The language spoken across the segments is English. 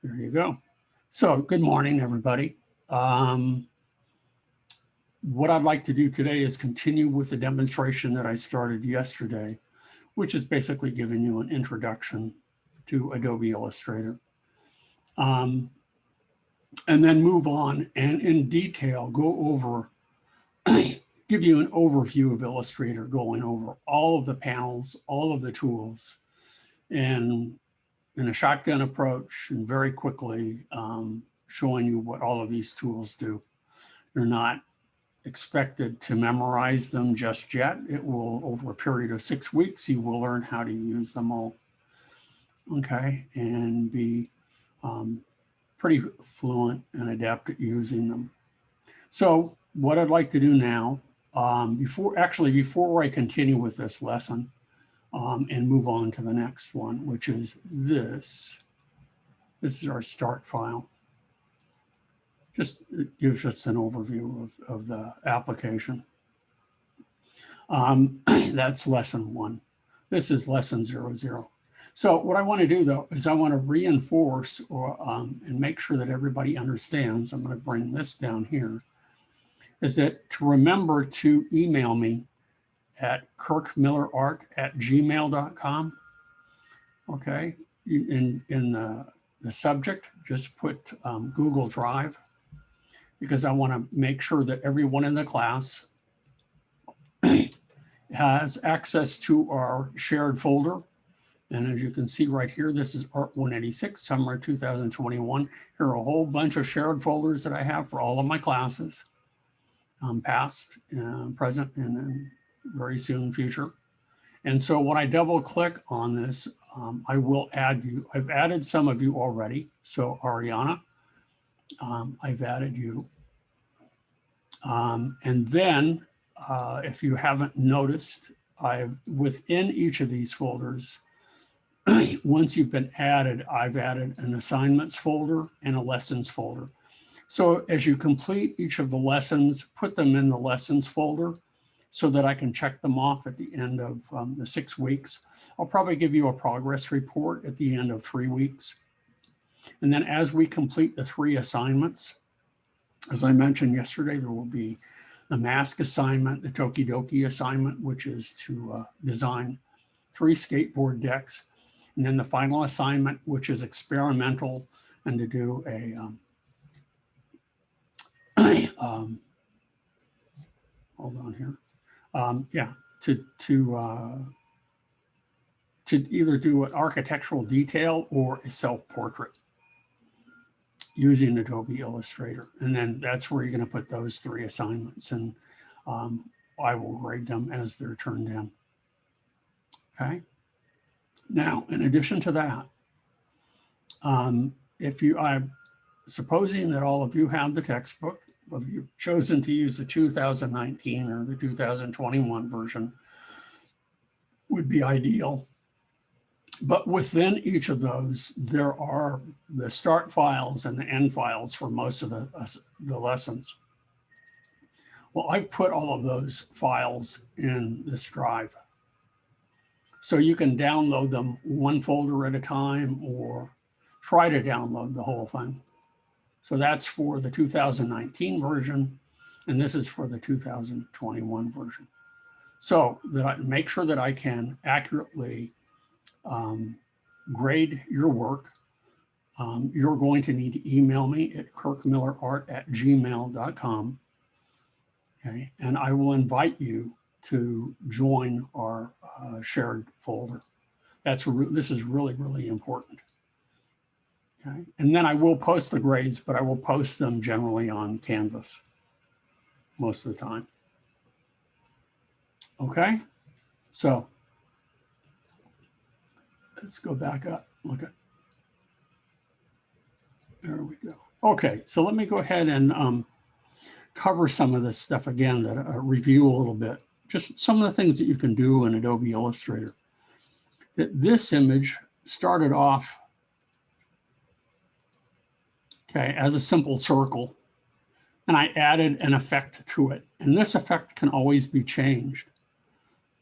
There you go. So good morning, everybody. What I'd like to do today is continue with the demonstration that I started yesterday, which is basically giving you an introduction to Adobe Illustrator. And then move on and in detail go over, give you an overview of Illustrator, going over all of the panels, all of the tools, and in a shotgun approach, and very quickly showing you what all of these tools do. You're not expected to memorize them just yet. It will, over a period of 6 weeks, you will learn how to use them all, okay, and be pretty fluent and adept at using them. So what I'd like to do now, before I continue with this lesson and move on to the next one, which is this. This is our start file. Just it gives us an overview of the application. That's lesson 1. This is lesson 00. So what I want to do, though, is I want to reinforce and make sure that everybody understands, I'm going to bring this down here, is that to remember to email me at kirkmillerart@gmail.com. Okay, in the subject, just put Google Drive, because I want to make sure that everyone in the class has access to our shared folder. And as you can see right here, this is Art 186, Summer 2021. Here are a whole bunch of shared folders that I have for all of my classes, past, present, and then very soon future. And so when I double click on this, I will add you. I've added some of you already. So Ariana, I've added you. And then if you haven't noticed, within each of these folders, once you've been added, I've added an assignments folder and a lessons folder. So as you complete each of the lessons, put them in the lessons folder so that I can check them off at the end of the 6 weeks. I'll probably give you a progress report at the end of 3 weeks. And then as we complete the 3 assignments, as I mentioned yesterday, there will be the mask assignment, the Tokidoki assignment, which is to design 3 skateboard decks. And then the final assignment, which is experimental, and to do a hold on here. To either do an architectural detail or a self-portrait using Adobe Illustrator. And then that's where you're going to put those 3 assignments, and I will grade them as they're turned in. Okay. Now, in addition to that, I'm supposing that all of you have the textbook, whether you've chosen to use the 2019 or the 2021 version would be ideal. But within each of those, there are the start files and the end files for most of the lessons. Well, I've put all of those files in this drive. So you can download them 1 folder at a time or try to download the whole thing. So that's for the 2019 version, and this is for the 2021 version. So that I make sure that I can accurately grade your work. You're going to need to email me at kirkmillerart@gmail.com. Okay, and I will invite you to join our shared folder. This is really, really important. Okay, and then I will post the grades, but I will post them generally on Canvas most of the time. Okay, so let's go back up. Look at, there we go. Okay, so let me go ahead and cover some of this stuff again, that review a little bit. Just some of the things that you can do in Adobe Illustrator. This image started off, okay, as a simple circle, and I added an effect to it. And this effect can always be changed.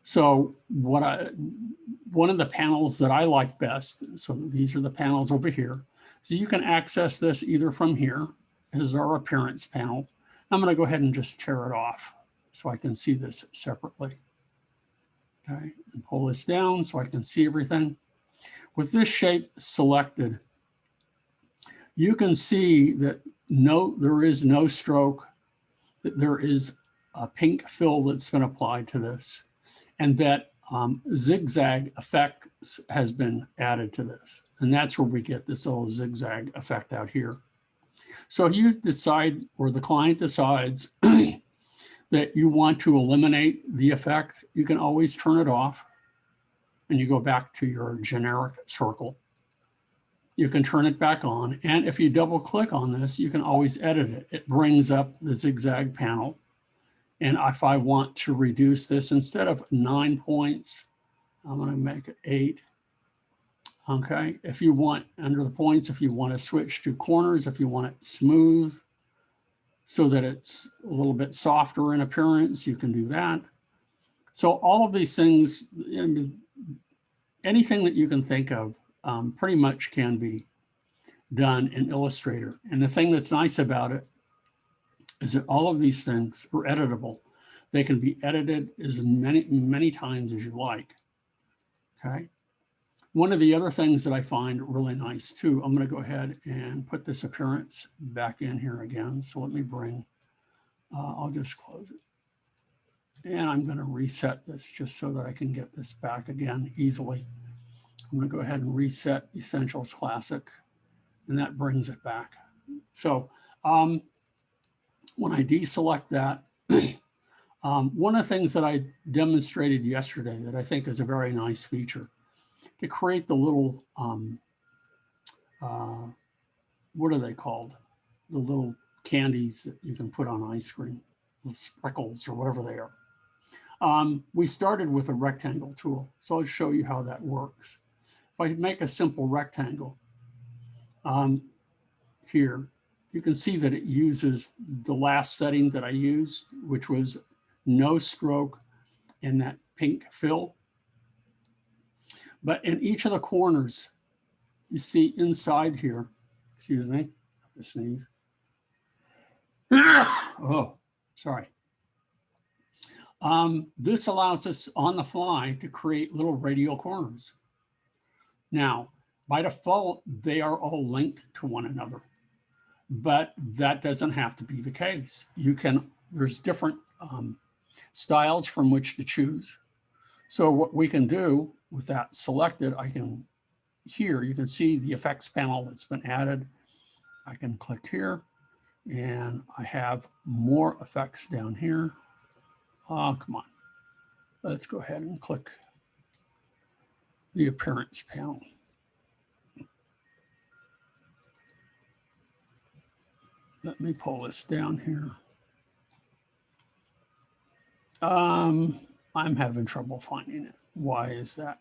So one of the panels that I like best, so these are the panels over here, So you can access this either from here. This is our appearance panel. I'm going to go ahead and just tear it off so I can see this separately. Okay, and pull this down so I can see everything. With this shape selected, you can see that there is no stroke, that there is a pink fill that's been applied to this, and that zigzag effect has been added to this. And that's where we get this little zigzag effect out here. So if you decide, or the client decides that you want to eliminate the effect, you can always turn it off and you go back to your generic circle. You can turn it back on. And if you double click on this, you can always edit it. It brings up the zigzag panel. And if I want to reduce this, instead of 9 points, I'm going to make it 8. Okay, if you want, under the points, if you want to switch to corners, if you want it smooth so that it's a little bit softer in appearance, you can do that. So all of these things, anything that you can think of, pretty much can be done in Illustrator. And the thing that's nice about it is that all of these things are editable. They can be edited as many times as you like. Okay. One of the other things that I find really nice too, I'm going to go ahead and put this appearance back in here again. So let me bring, I'll just close it. And I'm going to reset this just so that I can get this back again easily. I'm going to go ahead and reset Essentials Classic, and that brings it back. So when I deselect that, one of the things that I demonstrated yesterday that I think is a very nice feature, to create the little, what are they called? The little candies that you can put on ice cream, the sprinkles or whatever they are. We started with a rectangle tool, so I'll show you how that works. If I make a simple rectangle here, you can see that it uses the last setting that I used, which was no stroke and that pink fill. But in each of the corners, you see inside here, excuse me, I have to sneeze. Oh, sorry. This allows us on the fly to create little radial corners. Now, by default, they are all linked to one another, but that doesn't have to be the case. There's different styles from which to choose. So what we can do with that selected, here, you can see the effects panel that's been added. I can click here and I have more effects down here. Oh, come on. Let's go ahead and click the appearance panel. Let me pull this down here. I'm having trouble finding it. Why is that?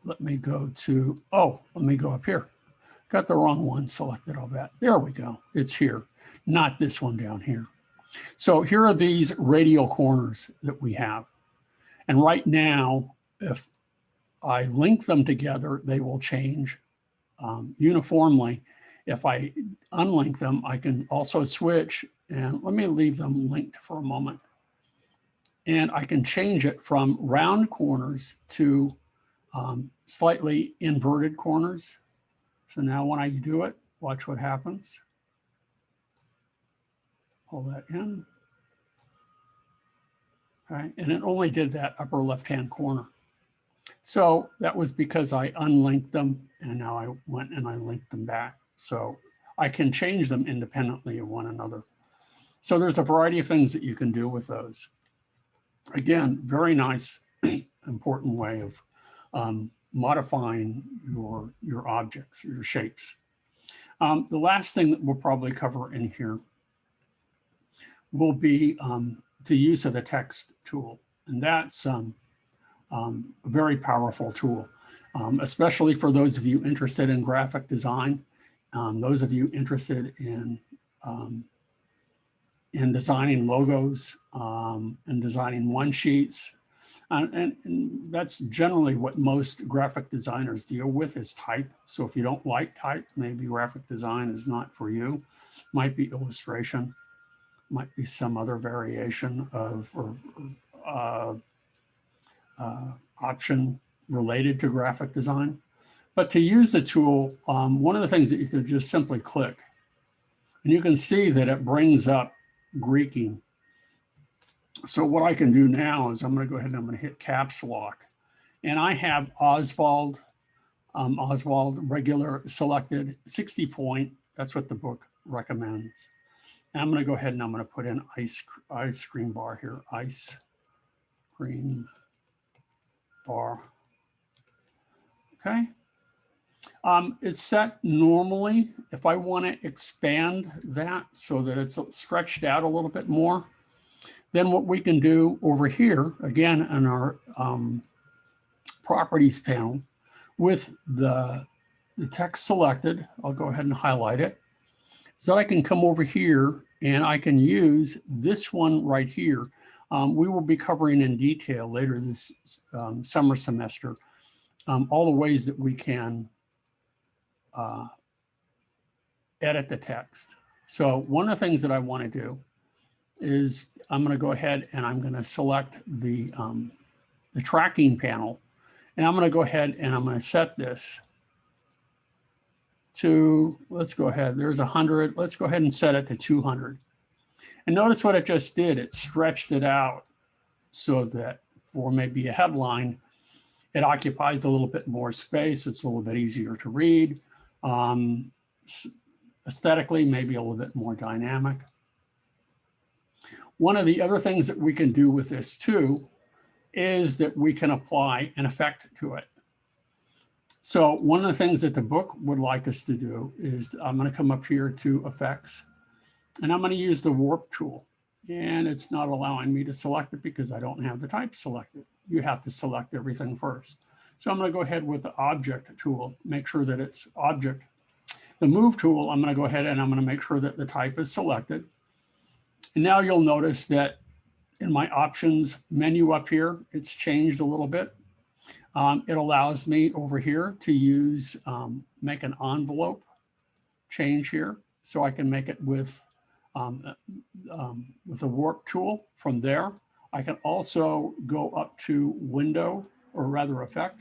Let me go to, let me go up here. Got the wrong one selected, I'll bet. There we go. It's here, not this one down here. So here are these radial corners that we have. And right now, if I link them together, they will change uniformly. If I unlink them, I can also switch, and let me leave them linked for a moment. And I can change it from round corners to slightly inverted corners. So now when I do it, watch what happens. Pull that in. Okay, and it only did that upper left-hand corner. So that was because I unlinked them, and now I went and I linked them back. So I can change them independently of one another. So there's a variety of things that you can do with those. Again, very nice, important way of modifying your objects, your shapes. The last thing that we'll probably cover in here will be the use of the text tool. And that's a very powerful tool, especially for those of you interested in graphic design, those of you interested in designing logos and designing one-sheets. And that's generally what most graphic designers deal with is type. So if you don't like type, maybe graphic design is not for you. Might be illustration, might be some other variation of or option related to graphic design. But to use the tool, one of the things that you can just simply click, and you can see that it brings up Greeking. So what I can do now is I'm going to go ahead and I'm going to hit caps lock. And I have Oswald regular selected 60 point. That's what the book recommends. And I'm going to go ahead and I'm going to put in ice cream bar here. Ice cream bar. Okay. It's set normally. If I want to expand that so that it's stretched out a little bit more, then what we can do over here, again, in our properties panel, with the text selected, I'll go ahead and highlight it, so I can come over here and I can use this one right here. We will be covering in detail later this summer semester all the ways that we can edit the text. So one of the things that I want to do is I'm going to go ahead and I'm going to select the tracking panel, and I'm going to go ahead and I'm going to set this to, let's go ahead, there's 100, let's go ahead and set it to 200. And notice what it just did, it stretched it out so that for maybe a headline, it occupies a little bit more space, it's a little bit easier to read. Aesthetically, maybe a little bit more dynamic. One of the other things that we can do with this too is that we can apply an effect to it. So one of the things that the book would like us to do is I'm going to come up here to effects and I'm going to use the warp tool, and it's not allowing me to select it because I don't have the type selected. You have to select everything first. So I'm going to go ahead with the object tool, make sure that it's object. The move tool, I'm going to go ahead and I'm going to make sure that the type is selected. And now you'll notice that in my options menu up here, it's changed a little bit. It allows me over here to use, make an envelope change here. So I can make it with the warp tool from there. I can also go up to window, or rather effect,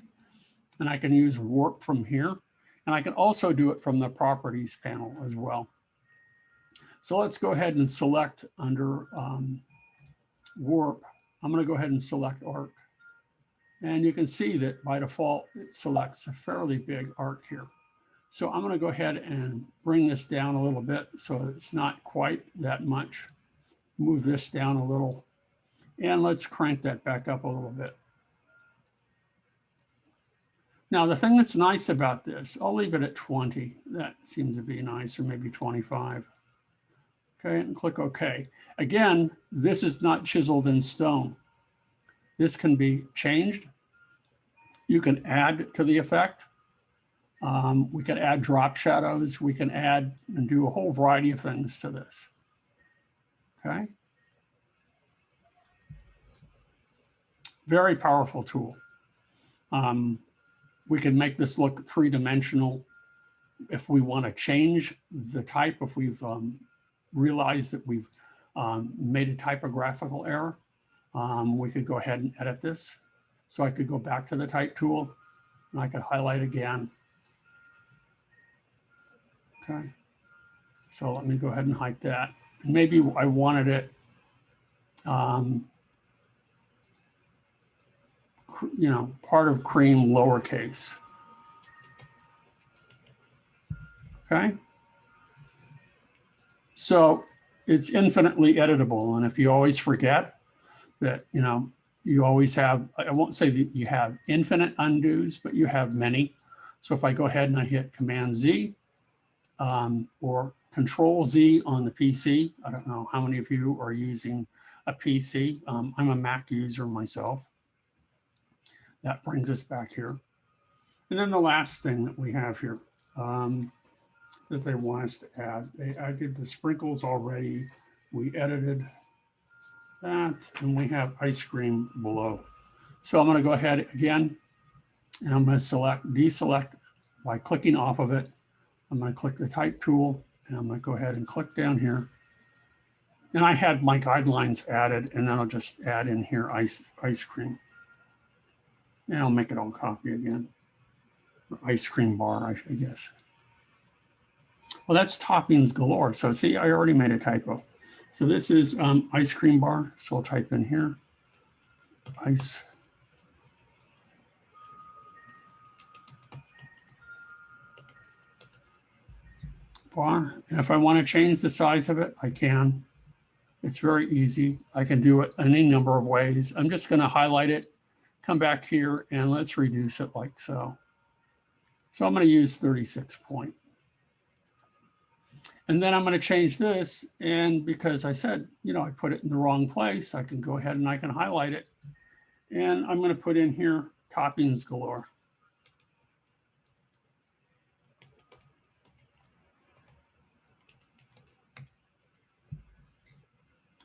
and I can use warp from here. And I can also do it from the properties panel as well. So let's go ahead and select under warp. I'm going to go ahead and select arc. And you can see that by default, it selects a fairly big arc here. So I'm going to go ahead and bring this down a little bit so it's not quite that much. Move this down a little. And let's crank that back up a little bit. Now, the thing that's nice about this, I'll leave it at 20. That seems to be nice, or maybe 25. Okay, and click OK. Again, this is not chiseled in stone. This can be changed. You can add to the effect. We can add drop shadows. We can add and do a whole variety of things to this. Okay. Very powerful tool. We can make this look three-dimensional if we want to change the type, if we've realized that we've made a typographical error. We could go ahead and edit this. So I could go back to the type tool and I could highlight again. Okay. So let me go ahead and hide that. And maybe I wanted it, you know, part of cream lowercase. Okay. So it's infinitely editable. And if you always forget that, you know, you always have, I won't say that you have infinite undos, but you have many. So if I go ahead and I hit Command Z or Control Z on the PC, I don't know how many of you are using a PC. I'm a Mac user myself. That brings us back here. And then the last thing that we have here that they want us to add, I did the sprinkles already. We edited that, and we have ice cream below. So I'm going to go ahead again, and I'm going to deselect by clicking off of it. I'm going to click the type tool, and I'm going to go ahead and click down here. And I had my guidelines added, and then I'll just add in here ice cream. And I'll make it all copy again. Or ice cream bar, I guess. Well, that's toppings galore. So see, I already made a typo. So this is ice cream bar. So I'll type in here, ice bar. And if I want to change the size of it, I can. It's very easy. I can do it any number of ways. I'm just going to highlight it, come back here, and let's reduce it like so. So I'm going to use 36 point. And then I'm going to change this. And because I said, you know, I put it in the wrong place, I can go ahead and I can highlight it. And I'm going to put in here toppings galore.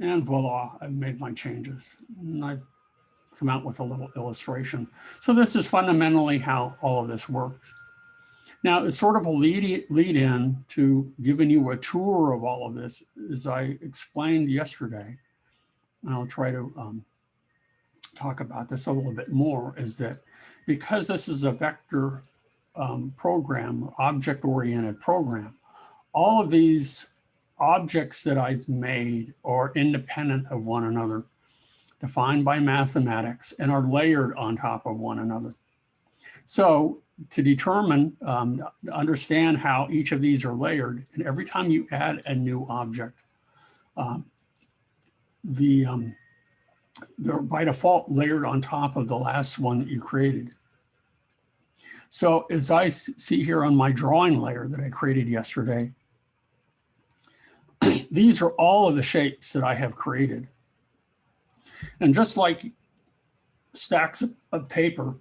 And voila, I've made my changes. And I've come out with a little illustration. So this is fundamentally how all of this works. Now, it's sort of a lead in to giving you a tour of all of this, as I explained yesterday. And I'll try to talk about this a little bit more, is that because this is a vector program, object-oriented program, all of these objects that I've made are independent of one another, defined by mathematics, and are layered on top of one another. So to determine, understand how each of these are layered, and every time you add a new object, they're by default layered on top of the last one that you created. So as I see here on my drawing layer that I created yesterday, these are all of the shapes that I have created. And just like stacks of paper,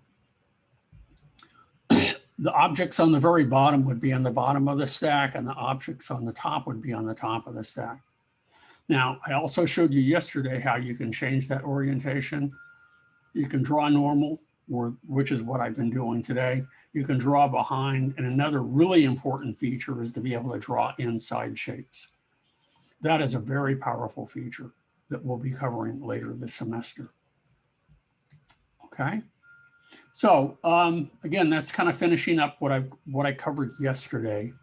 the objects on the very bottom would be on the bottom of the stack, and the objects on the top would be on the top of the stack. Now, I also showed you yesterday how you can change that orientation. You can draw normal, which is what I've been doing today. You can draw behind, and another really important feature is to be able to draw inside shapes. That is a very powerful feature that we'll be covering later this semester. Okay. So again, that's kind of finishing up what I covered yesterday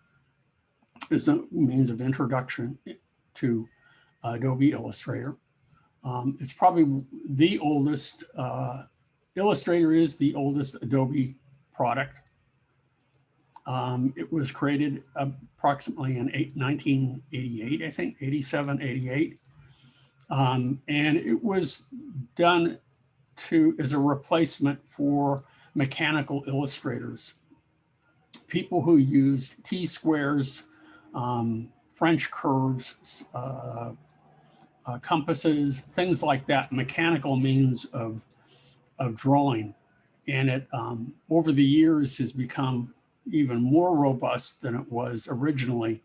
as a means of introduction to Adobe Illustrator. It's probably the oldest, Illustrator is the oldest Adobe product. It was created approximately in 1988, I think, 87, 88. And it was done as a replacement for mechanical illustrators. People who used T-squares, French curves, compasses, things like that, mechanical means of drawing. And it, over the years, has become even more robust than it was originally,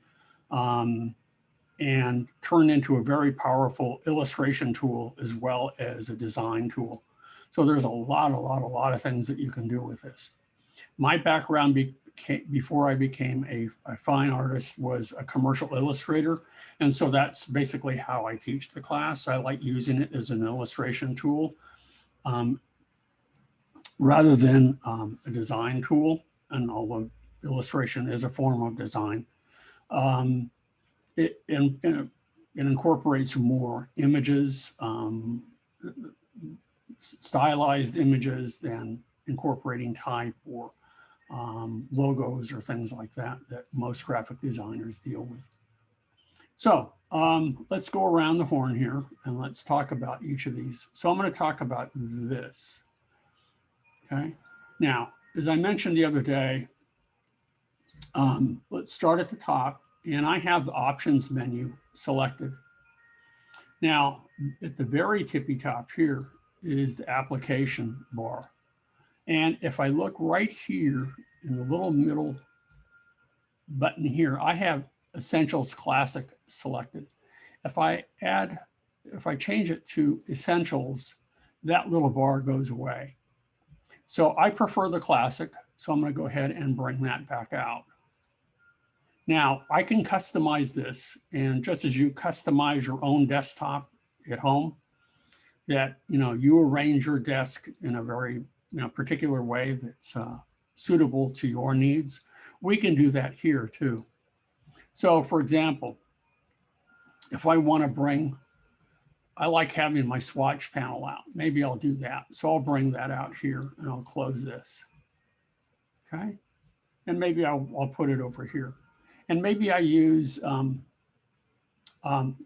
and turned into a very powerful illustration tool as well as a design tool. So there's a lot of things that you can do with this. My background before I became a fine artist was a commercial illustrator. And so that's basically how I teach the class. I like using it as an illustration tool rather than a design tool. And although illustration is a form of design, it incorporates more images, stylized images, than incorporating type or logos or things like that most graphic designers deal with. So let's go around the horn here and let's talk about each of these. So I'm going to talk about this. Okay. Now, as I mentioned the other day, let's start at the top, and I have the options menu selected. Now, at the very tippy top here is the application bar. And if I look right here in the little middle button here, I have Essentials Classic selected. If I change it to Essentials, that little bar goes away. So I prefer the classic, so I'm going to go ahead and bring that back out. Now I can customize this, and just as you customize your own desktop at home, that you arrange your desk in a very particular way that's suitable to your needs, we can do that here too. So for example, if I want to bring, I like having my swatch panel out. Maybe I'll do that. So I'll bring that out here and I'll close this. Okay. And maybe I'll put it over here. And maybe I use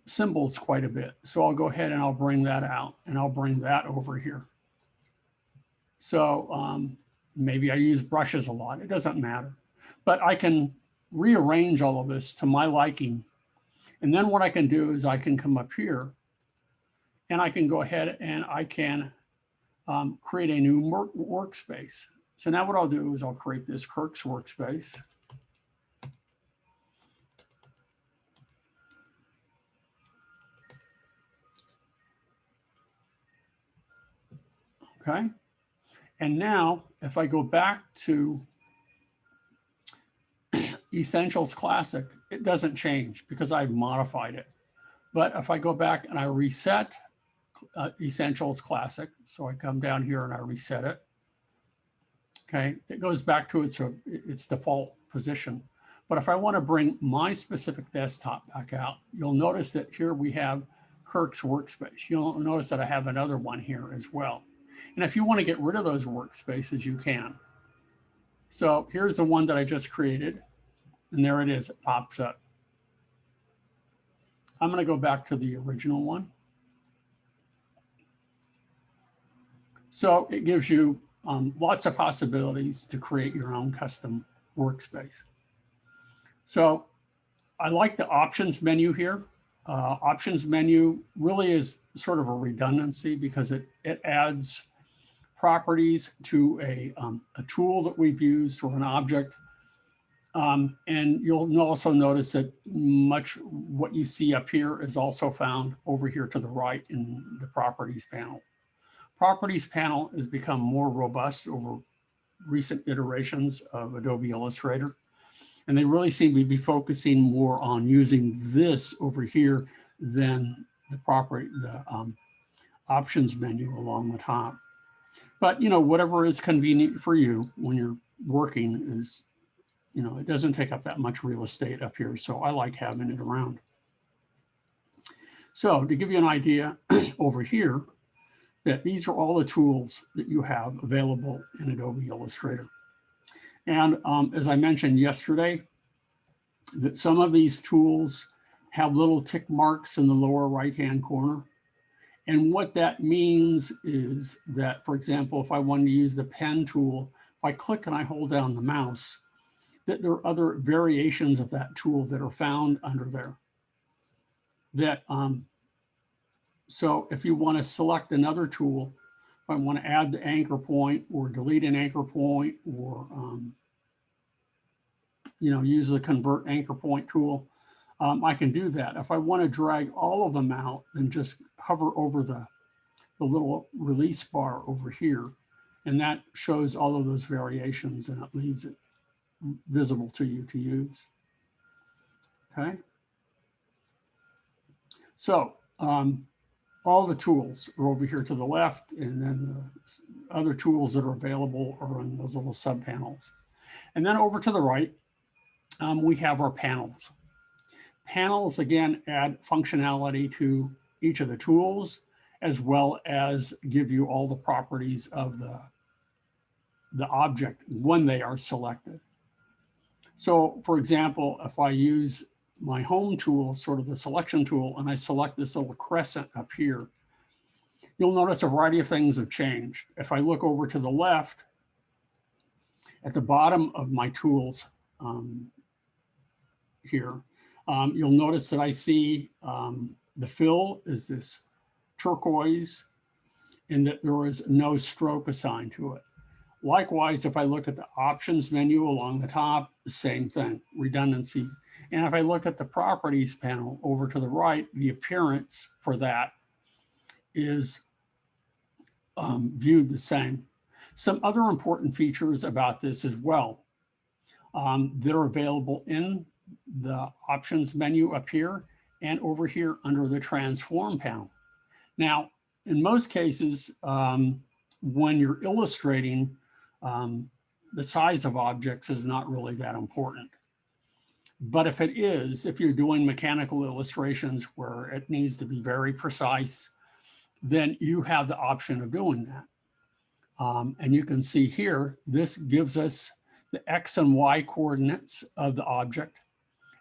symbols quite a bit. So I'll go ahead and I'll bring that out and I'll bring that over here. So maybe I use brushes a lot. It doesn't matter. But I can rearrange all of this to my liking. And then what I can do is I can come up here and I can go ahead and I can create a new workspace. So now what I'll do is I'll create this Kirk's workspace. Okay. And now if I go back to Essentials Classic, it doesn't change because I've modified it. But if I go back and I reset Essentials Classic, so I come down here and I reset it, okay, it goes back to its default position. But if I want to bring my specific desktop back out, you'll notice that here we have Kirk's workspace. You'll notice that I have another one here as well. And if you want to get rid of those workspaces, you can. So here's the one that I just created. And there it is, it pops up. I'm going to go back to the original one. So it gives you lots of possibilities to create your own custom workspace. So I like the options menu here. Options menu really is sort of a redundancy because it adds properties to a tool that we've used or an object. And you'll also notice that much what you see up here is also found over here to the right in the properties panel. Properties panel has become more robust over recent iterations of Adobe Illustrator. And they really seem to be focusing more on using this over here than the options menu along the top. But, whatever is convenient for you when you're working is, it doesn't take up that much real estate up here. So I like having it around. So to give you an idea over here, that these are all the tools that you have available in Adobe Illustrator. And as I mentioned yesterday, that some of these tools have little tick marks in the lower right-hand corner. And what that means is that, for example, if I wanted to use the pen tool, if I click and I hold down the mouse, that there are other variations of that tool that are found under there. That so if you want to select another tool, if I want to add the anchor point or delete an anchor point or use the convert anchor point tool, I can do that. If I want to drag all of them out, then just hover over the little release bar over here, and that shows all of those variations and it leaves it visible to you to use. Okay. So all the tools are over here to the left, and then the other tools that are available are in those little sub panels. And then over to the right, we have our panels. Panels, again, add functionality to each of the tools, as well as give you all the properties of the object when they are selected. So, for example, if I use my home tool, sort of the selection tool, and I select this little crescent up here, you'll notice a variety of things have changed. If I look over to the left, at the bottom of my tools here, you'll notice that I see the fill is this turquoise and that there is no stroke assigned to it. Likewise, if I look at the options menu along the top, the same thing, redundancy. And if I look at the properties panel over to the right, the appearance for that is viewed the same. Some other important features about this as well that are available in the options menu up here and over here under the transform panel. Now, in most cases, when you're illustrating, the size of objects is not really that important. But if it is, if you're doing mechanical illustrations where it needs to be very precise, then you have the option of doing that. And you can see here, this gives us the X and Y coordinates of the object.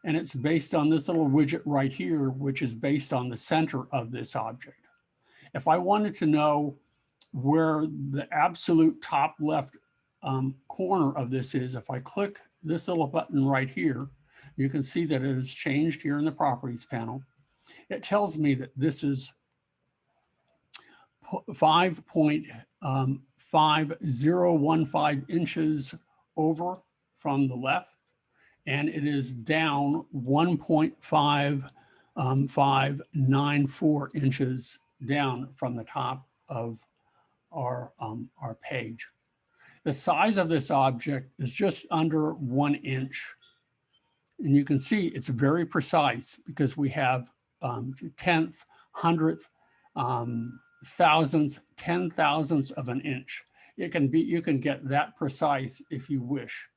And it's based on this little widget right here, which is based on the center of this object. If I wanted to know where the absolute top left corner of this is, if I click this little button right here, you can see that it has changed here in the properties panel. It tells me that this is 5.5015 inches over from the left, and it is down 1.5594 inches down from the top of our page. The size of this object is just under 1 inch. And you can see it's very precise because we have tenth, hundredth, thousandths, 10,000ths of an inch. You can get that precise if you wish.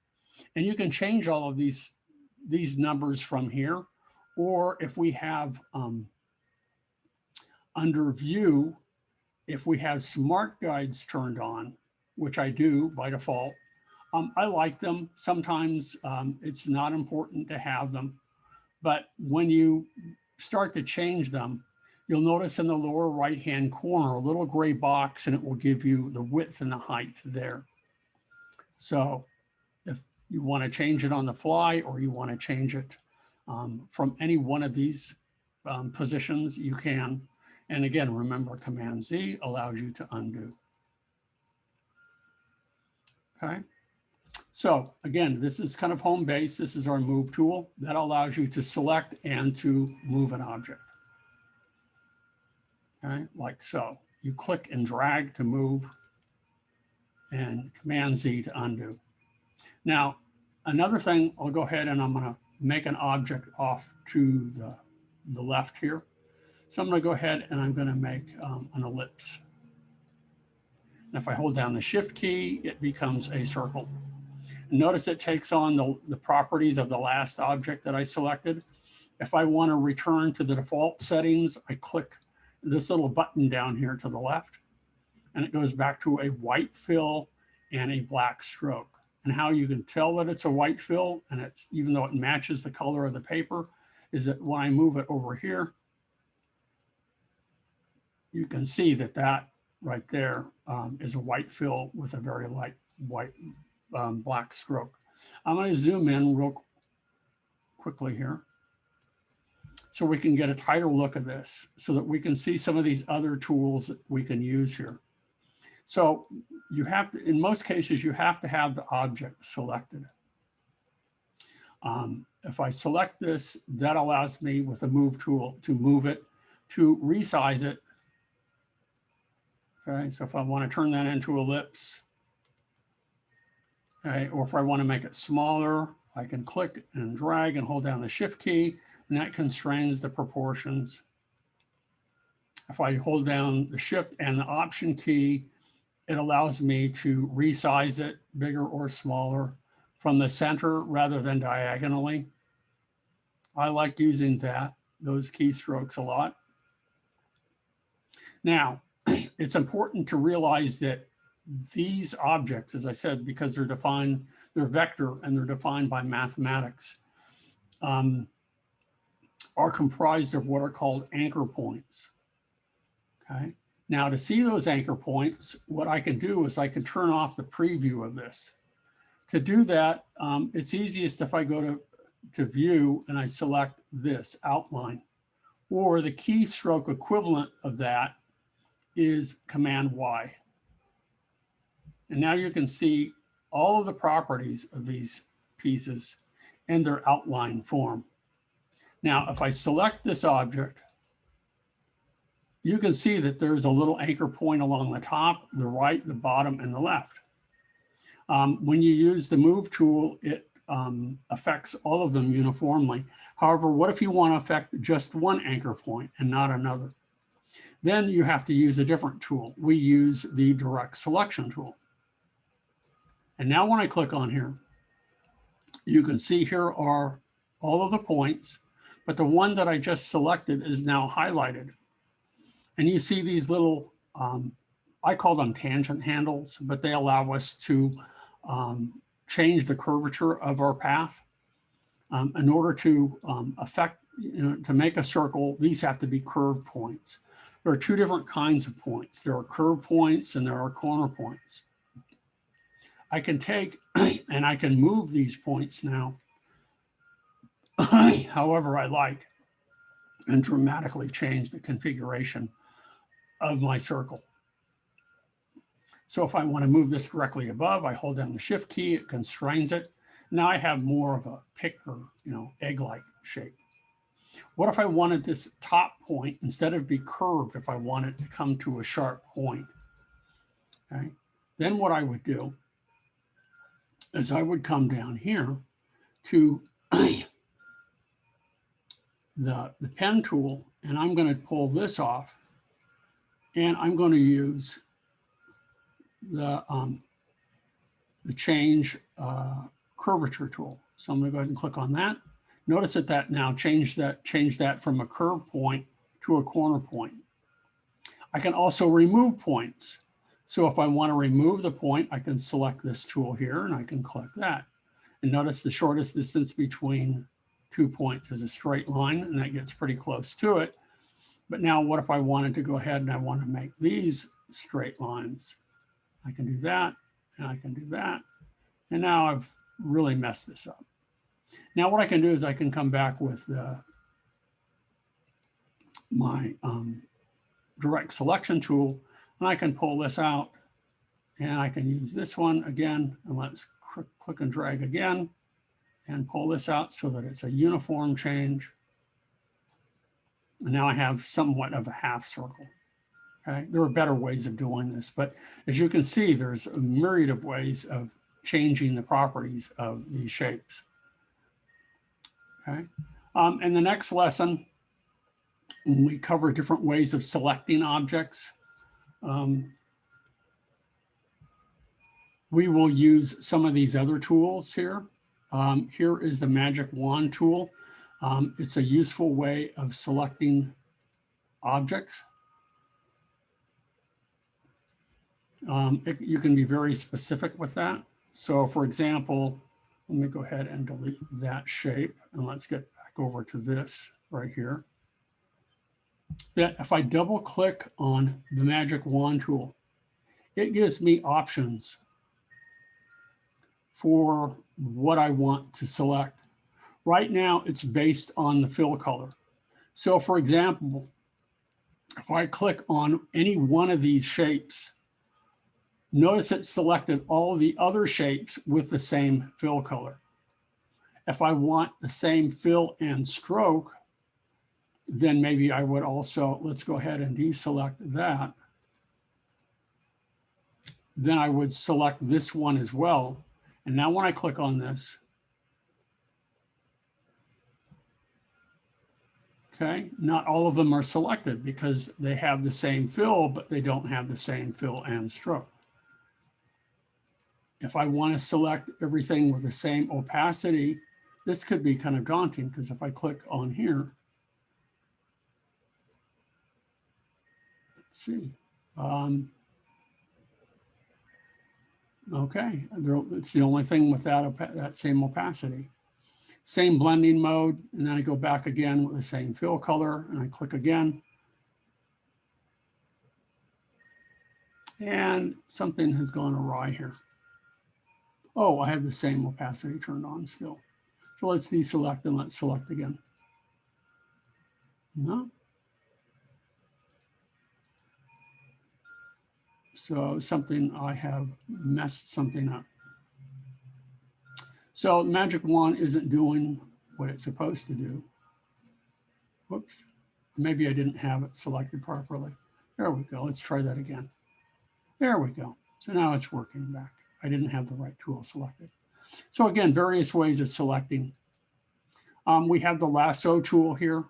And you can change all of these numbers from here. Or if we have under view, if we have smart guides turned on, which I do by default, I like them. Sometimes it's not important to have them, but when you start to change them, you'll notice in the lower right-hand corner, a little gray box, and it will give you the width and the height there. So if you want to change it on the fly, or you want to change it from any one of these positions, you can. And again, remember, Command Z allows you to undo. Okay. So again, this is kind of home base. This is our move tool that allows you to select and to move an object. Okay, like so. You click and drag to move, and Command Z to undo. Now, another thing, I'll go ahead and I'm going to make an object off to the left here. So I'm going to go ahead and I'm going to make an ellipse. And if I hold down the Shift key, it becomes a circle. Notice it takes on the properties of the last object that I selected. If I want to return to the default settings, I click this little button down here to the left, and it goes back to a white fill and a black stroke. And how you can tell that it's a white fill, and it's even though it matches the color of the paper, is that when I move it over here, you can see that that right there is a white fill with a very light white black stroke. I'm going to zoom in real quickly here so we can get a tighter look at this, so that we can see some of these other tools that we can use here. So you have to, in most cases, you have to have the object selected. If I select this, that allows me with the move tool to move it, to resize it. Okay, so if I want to turn that into ellipse, okay, or if I want to make it smaller, I can click and drag and hold down the Shift key, and that constrains the proportions. If I hold down the Shift and the Option key, it allows me to resize it bigger or smaller from the center rather than diagonally. I like using those keystrokes a lot. Now, it's important to realize that these objects, as I said, because they're defined, they're vector and they're defined by mathematics, are comprised of what are called anchor points. Okay. Now, to see those anchor points, what I can do is I can turn off the preview of this. To do that, it's easiest if I go to View and I select this outline, or the keystroke equivalent of that is Command Y. And now you can see all of the properties of these pieces in their outline form. Now, if I select this object you can see that there's a little anchor point along the top, the right, the bottom, and the left. When you use the move tool, it affects all of them uniformly. However, what if you want to affect just one anchor point and not another? Then you have to use a different tool. We use the direct selection tool. And now when I click on here, you can see here are all of the points, but the one that I just selected is now highlighted. And you see these little, I call them tangent handles, but they allow us to change the curvature of our path. In order to affect, to make a circle, these have to be curved points. There are two different kinds of points. There are curved points and there are corner points. I can take and I can move these points now however I like and dramatically change the configuration of my circle. So if I want to move this directly above, I hold down the shift key, it constrains it. Now I have more of a pick or egg-like shape. What if I wanted this top point, instead of be curved, if I wanted to come to a sharp point? Okay. Then what I would do is I would come down here to the pen tool, and I'm going to pull this off, and I'm going to use the change curvature tool. So I'm going to go ahead and click on that. Notice that now changed that from a curve point to a corner point. I can also remove points. So if I want to remove the point, I can select this tool here and I can click that. And notice the shortest distance between 2 points is a straight line, and that gets pretty close to it. But now what if I wanted to go ahead and I want to make these straight lines? I can do that, and I can do that. And now I've really messed this up. Now what I can do is I can come back with my direct selection tool, and I can pull this out, and I can use this one again, and let's click and drag again, and pull this out so that it's a uniform change. And now I have somewhat of a half circle. Okay, there are better ways of doing this, but as you can see, there's a myriad of ways of changing the properties of these shapes. Okay, in the next lesson, we cover different ways of selecting objects. We will use some of these other tools here. Here is the Magic Wand tool. It's a useful way of selecting objects. You can be very specific with that. So for example, let me go ahead and delete that shape, and let's get back over to this right here. That if I double click on the Magic Wand tool, it gives me options for what I want to select. Right now, it's based on the fill color. So for example, if I click on any one of these shapes, notice it selected all the other shapes with the same fill color. If I want the same fill and stroke, then maybe I would also, let's go ahead and deselect that. Then I would select this one as well. And now when I click on this, okay, not all of them are selected because they have the same fill, but they don't have the same fill and stroke. If I want to select everything with the same opacity, this could be kind of daunting because if I click on here, let's see. Okay, it's the only thing with that same opacity. Same blending mode, and then I go back again with the same fill color, and I click again. And something has gone awry here. Oh, I have the same opacity turned on still. So let's deselect and let's select again. No. So something, I have messed something up. So Magic Wand isn't doing what it's supposed to do. Whoops, Maybe I didn't have it selected properly. There we go. Let's try that again. There we go. So now it's working back. I didn't have the right tool selected. So again, various ways of selecting. We have the Lasso tool here,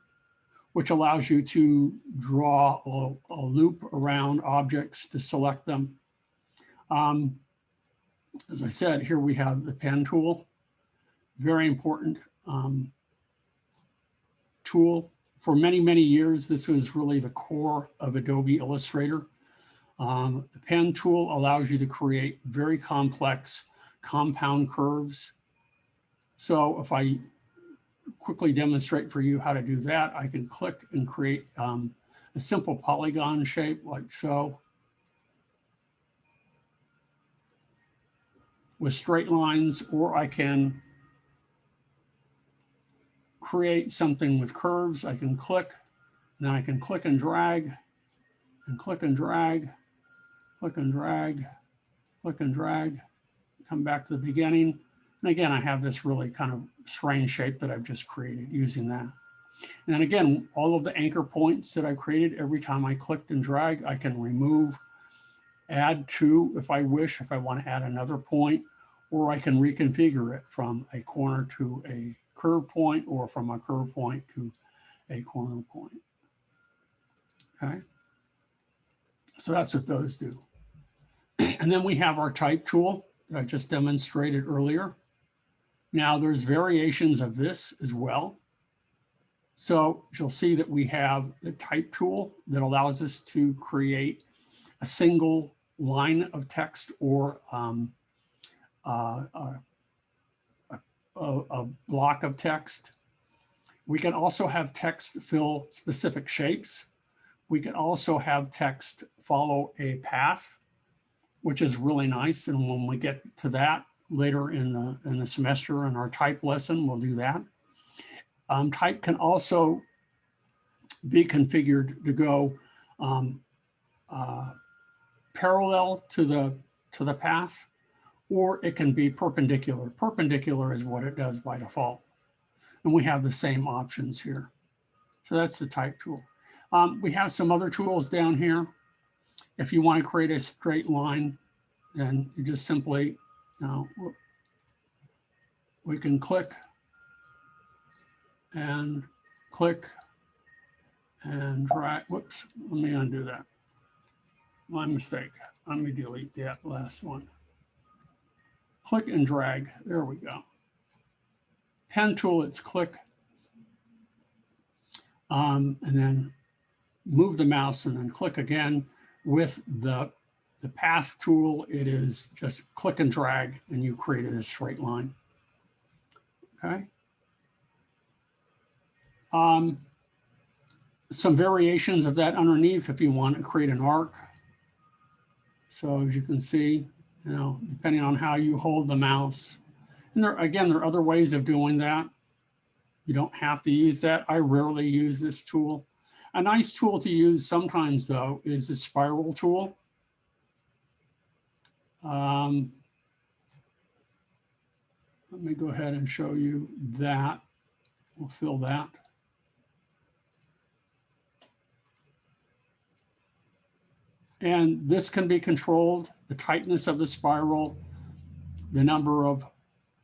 which allows you to draw a loop around objects to select them. As I said, here we have the pen tool, very important tool. For many, many years, this was really the core of Adobe Illustrator. The pen tool allows you to create very complex compound curves. So if I quickly demonstrate for you how to do that, I can click and create a simple polygon shape like so, with straight lines, or I can create something with curves. I can click, and then I can click and drag, and click and drag, click and drag, click and drag, come back to the beginning. And again, I have this really kind of strange shape that I've just created using that. And then again, all of the anchor points that I created, every time I clicked and drag, I can remove, add to if I wish, if I want to add another point, or I can reconfigure it from a corner to a curve point, or from a curve point to a corner point. Okay. So that's what those do. And then we have our type tool that I just demonstrated earlier. Now there's variations of this as well. So you'll see that we have the type tool that allows us to create a single line of text or a block of text. We can also have text fill specific shapes. We can also have text follow a path, which is really nice. And when we get to that later in the semester in our type lesson, we'll do that. Type can also be configured to go parallel to the path, or it can be perpendicular. Perpendicular is what it does by default. And we have the same options here. So that's the type tool. We have some other tools down here. If you want to create a straight line, then you just simply, we can click and drag. Whoops, let me undo that. My mistake. Let me delete that last one. Click and drag. There we go. Pen tool, it's click. And then move the mouse and then click again. With the path tool, it is just click and drag and you created a straight line. Okay. Some variations of that underneath if you want to create an arc. So as you can see, depending on how you hold the mouse. And there are other ways of doing that. You don't have to use that. I rarely use this tool. A nice tool to use sometimes, though, is the spiral tool. Let me go ahead and show you that. We'll fill that. And this can be controlled, the tightness of the spiral, the number of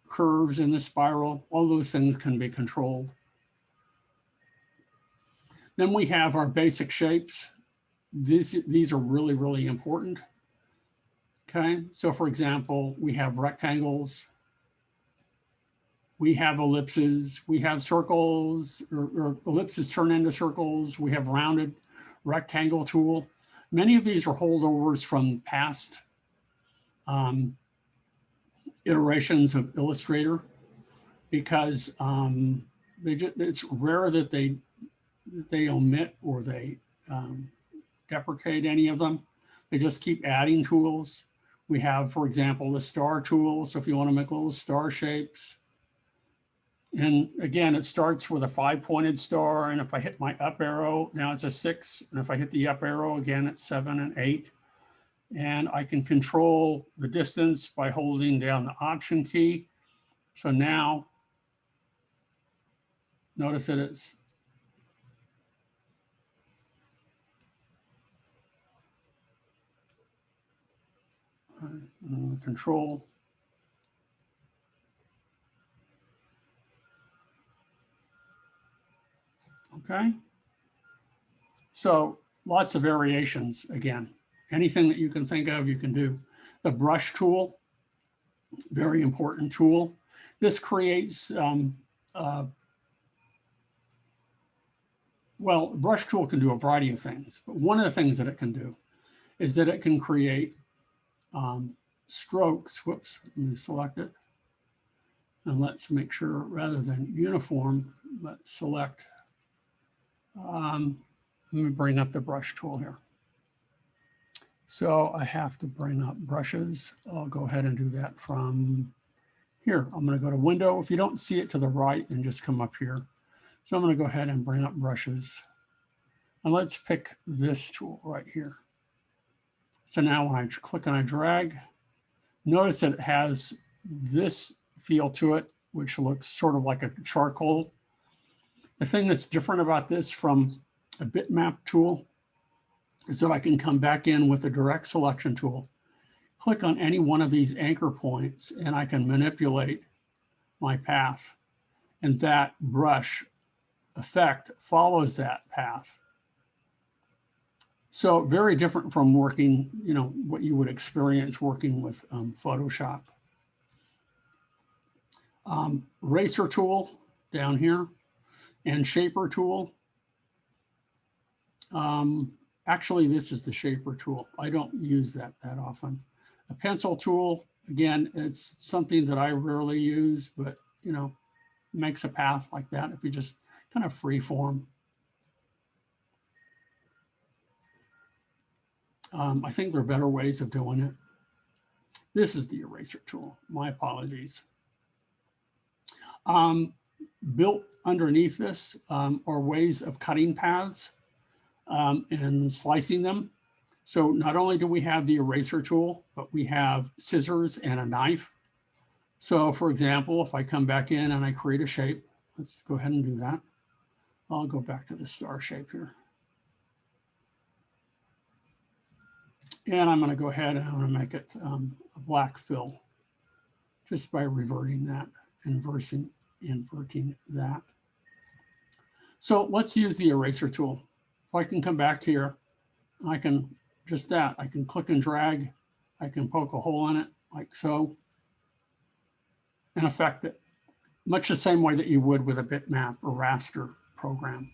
curves in the spiral, all those things can be controlled. Then we have our basic shapes. These are really, really important. Okay, so for example, we have rectangles, we have ellipses, we have circles, or ellipses turn into circles, we have rounded rectangle tool. Many of these are holdovers from past iterations of Illustrator, because it's rare that they omit or they deprecate any of them. They just keep adding tools. We have, for example, the star tool. So if you want to make little star shapes, and again, it starts with a 5-pointed star. And if I hit my up arrow, now it's a 6. And if I hit the up arrow again, it's 7 and 8. And I can control the distance by holding down the Option key. So now, notice that it's Control. Okay. So lots of variations again. Anything that you can think of, you can do. The brush tool, very important tool. This creates, well, brush tool can do a variety of things, but one of the things that it can do is that it can create strokes. Whoops, let me select it. And let's make sure rather than uniform, let's select, let me bring up the brush tool here. So I have to bring up brushes. I'll go ahead and do that from here. I'm going to go to Window. If you don't see it to the right, then just come up here. So I'm going to go ahead and bring up brushes. And let's pick this tool right here. So now when I click and I drag, notice that it has this feel to it, which looks sort of like a charcoal. The thing that's different about this from a bitmap tool is that I can come back in with a direct selection tool, click on any one of these anchor points, and I can manipulate my path. And that brush effect follows that path. So very different from working, you know, what you would experience working with Photoshop. Eraser tool down here and shaper tool. Actually, this is the shaper tool. I don't use that often. A pencil tool, again, it's something that I rarely use, but, you know, makes a path like that if you just kind of free form. I think there are better ways of doing it. This is the eraser tool. My apologies. Built underneath this are ways of cutting paths and slicing them. So not only do we have the eraser tool, but we have scissors and a knife. So for example, if I come back in and I create a shape, let's go ahead and do that. I'll go back to the star shape here. And I'm going to go ahead and I'm going to make it a black fill just by reverting that, inverting that. So let's use the eraser tool. If I can come back here, I can just that. I can click and drag. I can poke a hole in it like so and affect it much the same way that you would with a bitmap or raster program.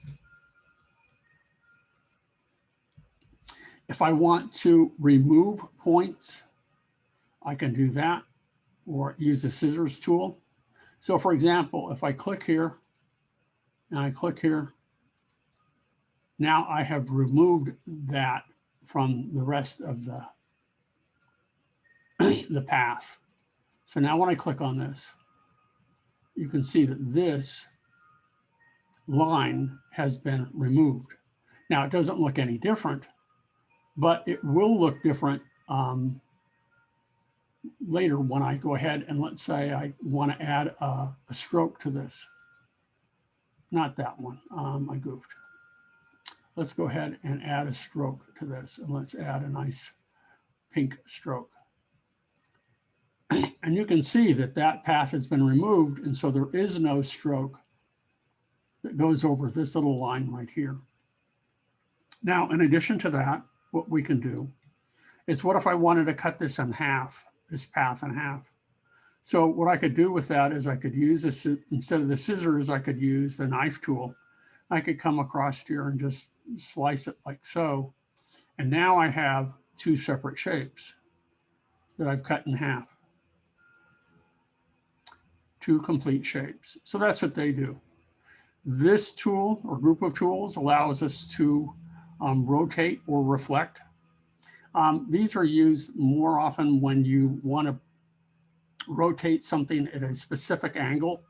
If I want to remove points, I can do that or use the scissors tool. So for example, if I click here and I click here, now I have removed that from the rest of the path. So now when I click on this, you can see that this line has been removed. Now it doesn't look any different, but it will look different later when I go ahead and let's say I want to add a stroke to this. Not that one, I goofed. Let's go ahead and add a stroke to this and let's add a nice pink stroke. And you can see that that path has been removed and so there is no stroke that goes over this little line right here. Now, in addition to that, what we can do is what if I wanted to cut this in half, this path in half? So what I could do with that is I could use this, instead of the scissors, I could use the knife tool. I could come across here and just slice it like so. And now I have two separate shapes that I've cut in half. Two complete shapes. So that's what they do. This tool or group of tools allows us to rotate or reflect. These are used more often when you want to rotate something at a specific angle.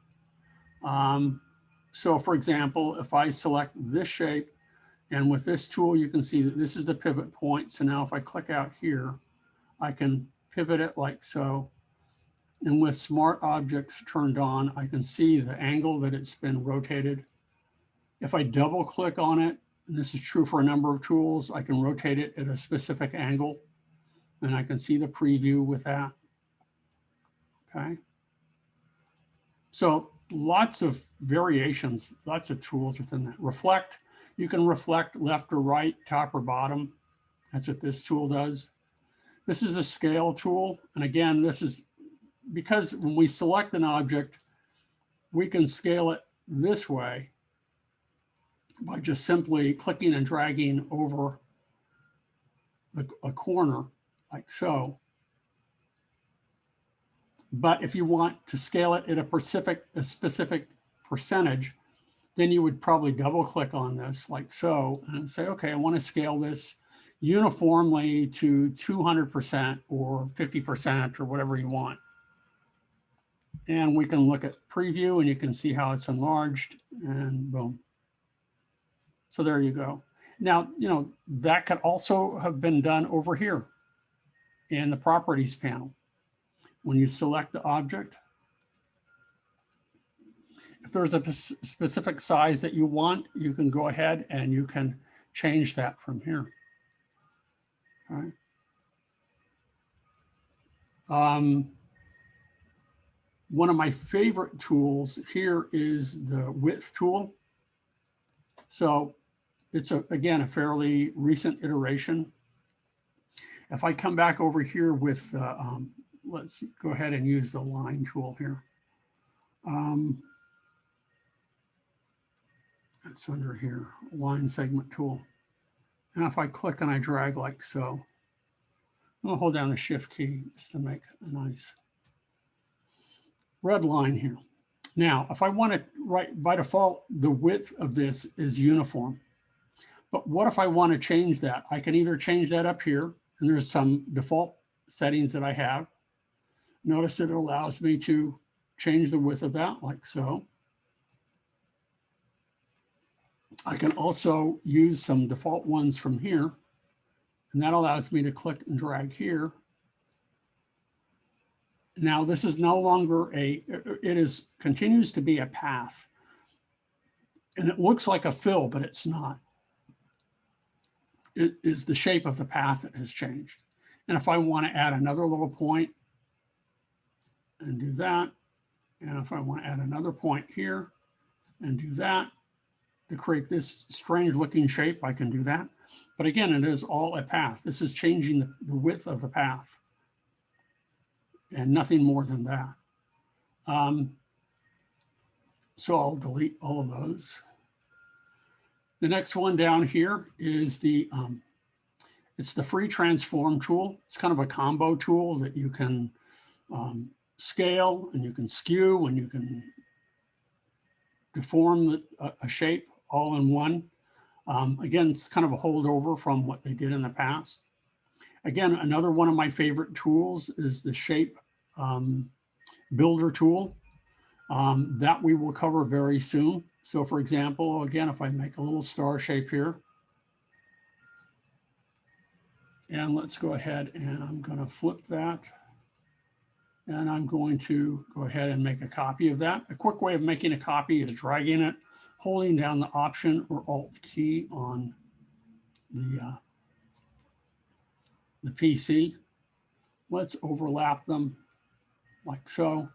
So for example, if I select this shape and with this tool, you can see that this is the pivot point. So now if I click out here, I can pivot it like so. And with Smart Objects turned on, I can see the angle that it's been rotated. If I double click on it, and this is true for a number of tools, I can rotate it at a specific angle. and I can see the preview with that. Okay. So lots of variations, lots of tools within that. Reflect, you can reflect left or right, top or bottom. That's what this tool does. This is a scale tool. And again, this is because when we select an object, we can scale it this way by just simply clicking and dragging over a corner like so. But if you want to scale it at a specific percentage, then you would probably double click on this like so and say, okay, I want to scale this uniformly to 200% or 50% or whatever you want. And we can look at preview and you can see how it's enlarged and boom. So there you go. Now, that could also have been done over here in the properties panel. When you select the object, if there's a specific size that you want, you can go ahead and you can change that from here. All right. One of my favorite tools here is the width tool. So it's, again, a fairly recent iteration. If I come back over here with, let's go ahead and use the line tool here. It's under here, line segment tool. And if I click and I drag like so, I'll hold down the shift key just to make a nice red line here. Now, if I want to write, by default, the width of this is uniform. But what if I want to change that? I can either change that up here, and there's some default settings that I have. Notice that it allows me to change the width of that like so. I can also use some default ones from here, and that allows me to click and drag here. Now this is no longer continues to be a path. And it looks like a fill, but it's not. It is the shape of the path that has changed. And if I want to add another little point and do that, and if I want to add another point here and do that, to create this strange looking shape, I can do that. But again, it is all a path. This is changing the width of the path and nothing more than that. So I'll delete all of those. The next one down here is it's the free transform tool. It's kind of a combo tool that you can scale and you can skew and you can deform a shape all in one. Again, it's kind of a holdover from what they did in the past. Again, another one of my favorite tools is the shape builder tool that we will cover very soon. So for example, again, if I make a little star shape here, and let's go ahead and I'm going to flip that. And I'm going to go ahead and make a copy of that. A quick way of making a copy is dragging it, holding down the Option or Alt key on the PC. Let's overlap them like so.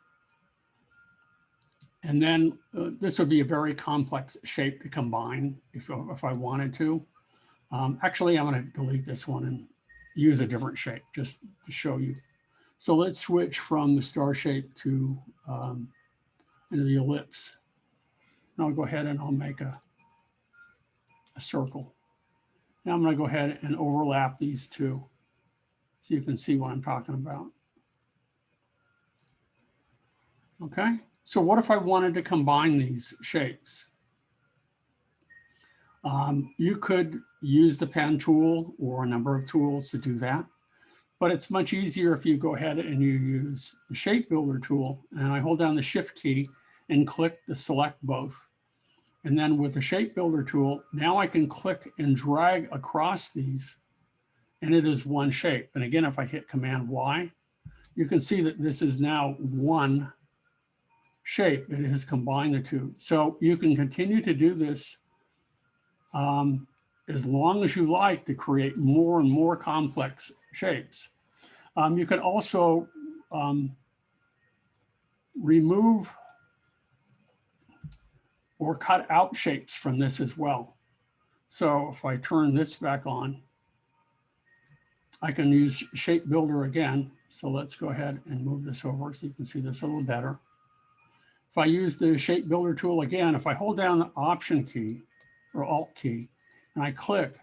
And then this would be a very complex shape to combine if I wanted to. Actually, I'm going to delete this one and use a different shape just to show you. So let's switch from the star shape to into the ellipse. And I'll go ahead and I'll make a circle. Now I'm going to go ahead and overlap these two so you can see what I'm talking about. Okay, so what if I wanted to combine these shapes? You could use the pen tool or a number of tools to do that. But it's much easier if you go ahead and you use the shape builder tool, and I hold down the shift key and click to select both. And then with the shape builder tool, now I can click and drag across these and it is one shape. And again, if I hit Command Y, you can see that this is now one shape. It has combined the two. So you can continue to do this as long as you like to create more and more complex shapes. You can also remove or cut out shapes from this as well. So if I turn this back on, I can use Shape Builder again. So let's go ahead and move this over so you can see this a little better. If I use the Shape Builder tool again, if I hold down the Option key or Alt key and I click,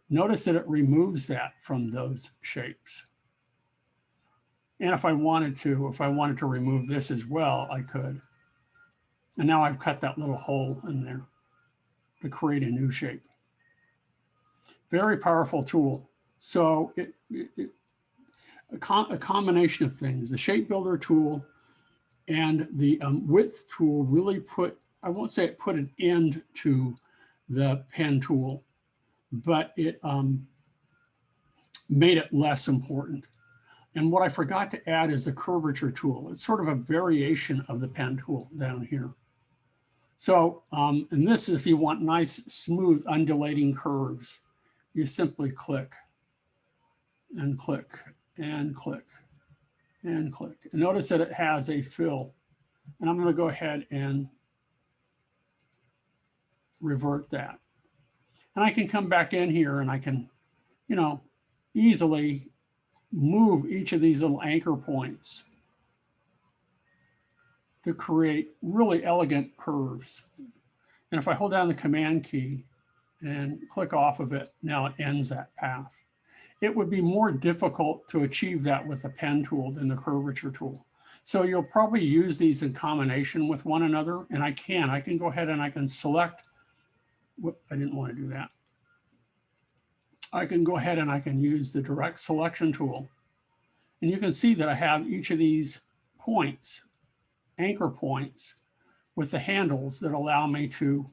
notice that it removes that from those shapes. And if I wanted to remove this as well, I could. And now I've cut that little hole in there to create a new shape. Very powerful tool. So a combination of things, the Shape Builder tool and the width tool really put, I won't say it put an end to the pen tool, but it made it less important. And what I forgot to add is the Curvature tool. It's sort of a variation of the pen tool down here. So, and this, if you want nice, smooth, undulating curves, you simply click and click and click and click. And notice that it has a fill. And I'm going to go ahead and revert that. And I can come back in here and I can, you know, easily move each of these little anchor points to create really elegant curves. And if I hold down the Command key and click off of it, now it ends that path. It would be more difficult to achieve that with the pen tool than the Curvature tool. So you'll probably use these in combination with one another. And I can go ahead and I can select, whoop, I didn't want to do that. I can go ahead and I can use the direct selection tool. And you can see that I have each of these points, anchor points, with the handles that allow me to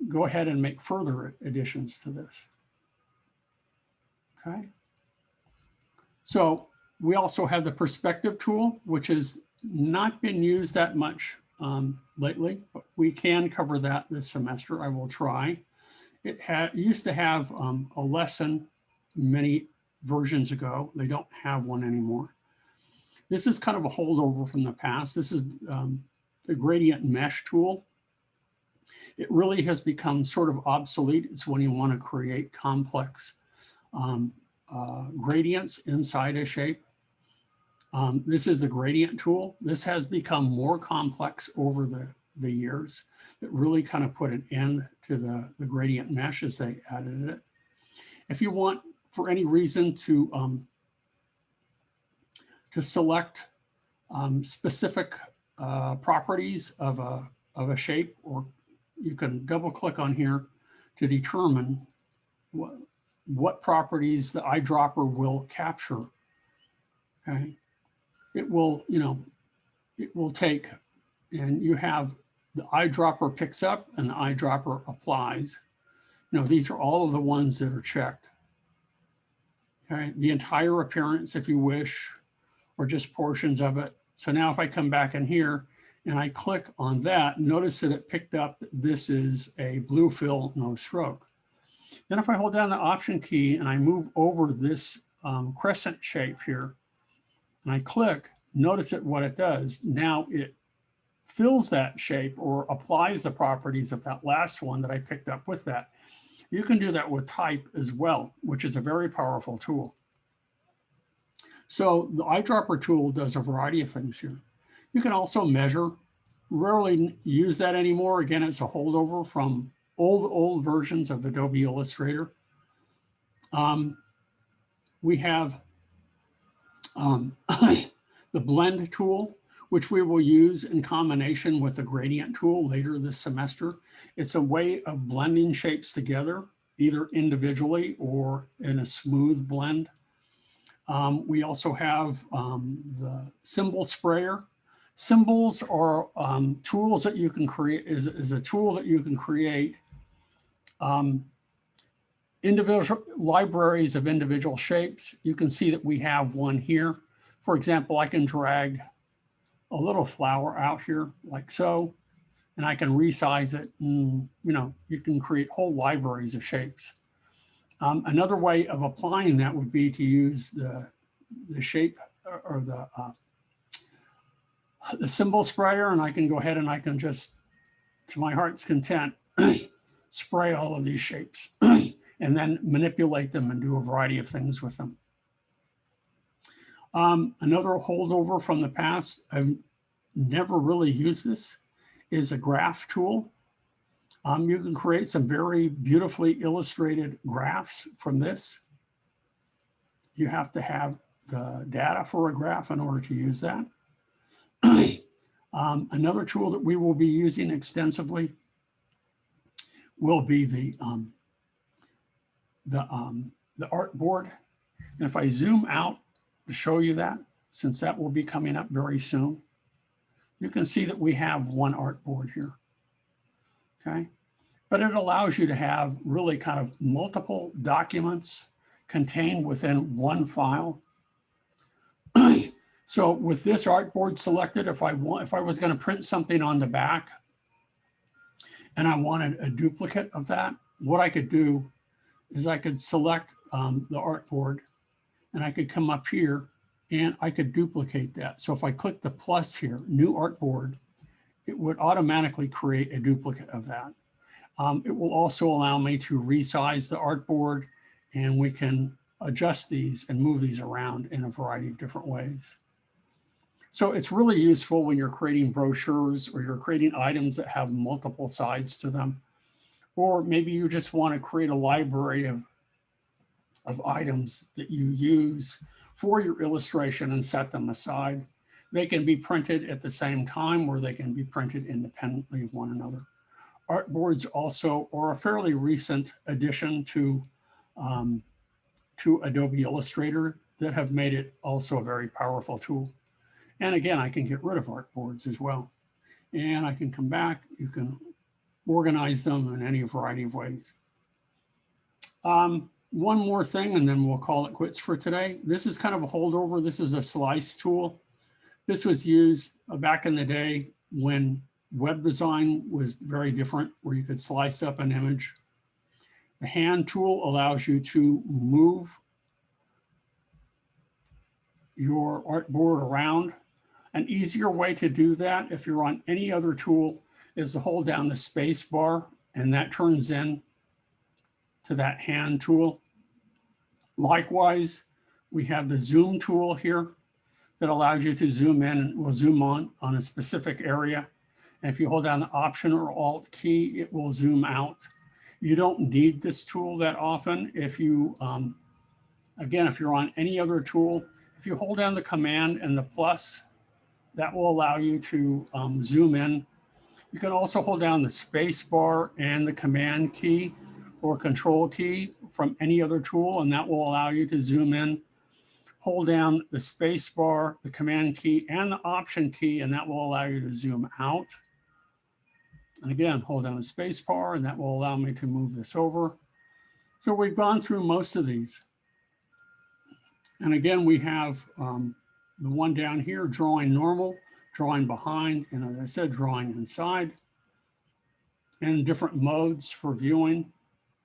go ahead and make further additions to this. Okay. So we also have the perspective tool, which has not been used that much lately, but we can cover that this semester. I will try. It used to have a lesson many versions ago. They don't have one anymore. This is kind of a holdover from the past. This is the gradient mesh tool. It really has become sort of obsolete. It's when you want to create complex gradients inside a shape. This is the gradient tool. This has become more complex over the years. It really kind of put an end to the gradient mesh as they added it. If you want, for any reason, to select specific properties of a shape, or you can double click on here to determine what properties the eyedropper will capture. Okay, it will, it will take, and you have the eyedropper picks up and the eyedropper applies. These are all of the ones that are checked. Okay, the entire appearance if you wish, or just portions of it. So now if I come back in here and I click on that, notice that it picked up that this is a blue fill, no stroke. Then if I hold down the Option key and I move over this crescent shape here, and I click, notice that what it does, now it fills that shape or applies the properties of that last one that I picked up with that. You can do that with type as well, which is a very powerful tool. So the Eyedropper tool does a variety of things here. You can also measure. Rarely use that anymore. Again, it's a holdover from old versions of Adobe Illustrator. We have the blend tool, which we will use in combination with the gradient tool later this semester. It's a way of blending shapes together, either individually or in a smooth blend. We also have the symbol sprayer. Symbols are tools that you can create, is a tool that you can create individual libraries of individual shapes. You can see that we have one here. For example, I can drag a little flower out here like so, and I can resize it. And, you can create whole libraries of shapes. Another way of applying that would be to use the shape or the symbol sprayer, and I can go ahead and I can just, to my heart's content, spray all of these shapes and then manipulate them and do a variety of things with them. Another holdover from the past, I've never really used this, is a graph tool. You can create some very beautifully illustrated graphs from this. You have to have the data for a graph in order to use that. Another tool that we will be using extensively will be the artboard. And if I zoom out to show you that, since that will be coming up very soon, you can see that we have one artboard here, okay? But it allows you to have really kind of multiple documents contained within one file. So with this artboard selected, if I was going to print something on the back and I wanted a duplicate of that, what I could do is I could select the artboard and I could come up here and I could duplicate that. So if I click the plus here, new artboard, it would automatically create a duplicate of that. It will also allow me to resize the artboard, and we can adjust these and move these around in a variety of different ways. So it's really useful when you're creating brochures or you're creating items that have multiple sides to them. Or maybe you just want to create a library of items that you use for your illustration and set them aside. They can be printed at the same time or they can be printed independently of one another. Artboards also are a fairly recent addition to Adobe Illustrator that have made it also a very powerful tool. And again, I can get rid of artboards as well. And I can come back, you can organize them in any variety of ways. One more thing, and then we'll call it quits for today. This is kind of a holdover. This is a slice tool. This was used back in the day when web design was very different, where you could slice up an image. The hand tool allows you to move your artboard around. An easier way to do that, if you're on any other tool, is to hold down the space bar, and that turns in to that hand tool. Likewise, we have the zoom tool here that allows you to zoom in and will zoom on a specific area. And if you hold down the Option or Alt key, it will zoom out. You don't need this tool that often. If you, again, if you're on any other tool, if you hold down the Command and the plus, that will allow you to zoom in. You can also hold down the space bar and the Command key or Control key from any other tool, and that will allow you to zoom in. Hold down the space bar, the Command key, and the Option key, and that will allow you to zoom out. And again, hold down the space bar, and that will allow me to move this over. So we've gone through most of these. And again, we have the one down here, drawing normal, drawing behind, and as I said, drawing inside, and different modes for viewing: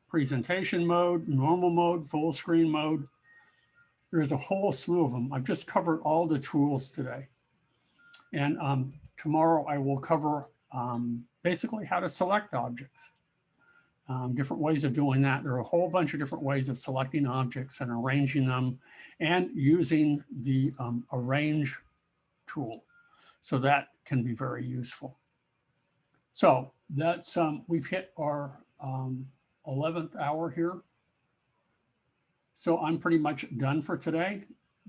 presentation mode, normal mode, full screen mode. There's a whole slew of them. I've just covered all the tools today. And tomorrow I will cover basically how to select objects. Different ways of doing that. There are a whole bunch of different ways of selecting objects and arranging them and using the Arrange tool. So that can be very useful. So that's, we've hit our 11th hour here. So I'm pretty much done for today.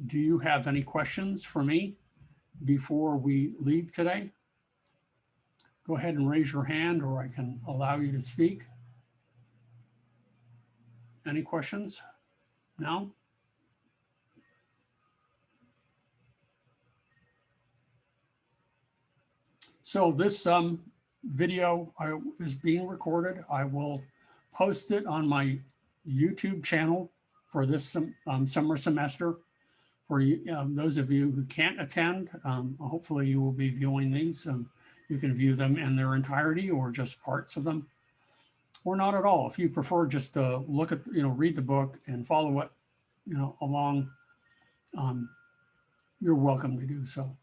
Do you have any questions for me before we leave today? Go ahead and raise your hand, or I can allow you to speak. Any questions? No? So this video is being recorded. I will post it on my YouTube channel for this summer semester. For you, those of you who can't attend, hopefully you will be viewing these. You can view them in their entirety or just parts of them, or not at all. If you prefer just to look at, read the book and follow it, along you're welcome to do so.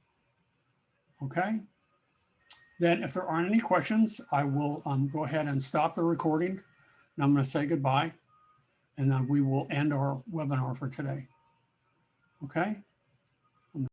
Okay. Then if there aren't any questions, I will go ahead and stop the recording. And I'm going to say goodbye. And then we will end our webinar for today. Okay.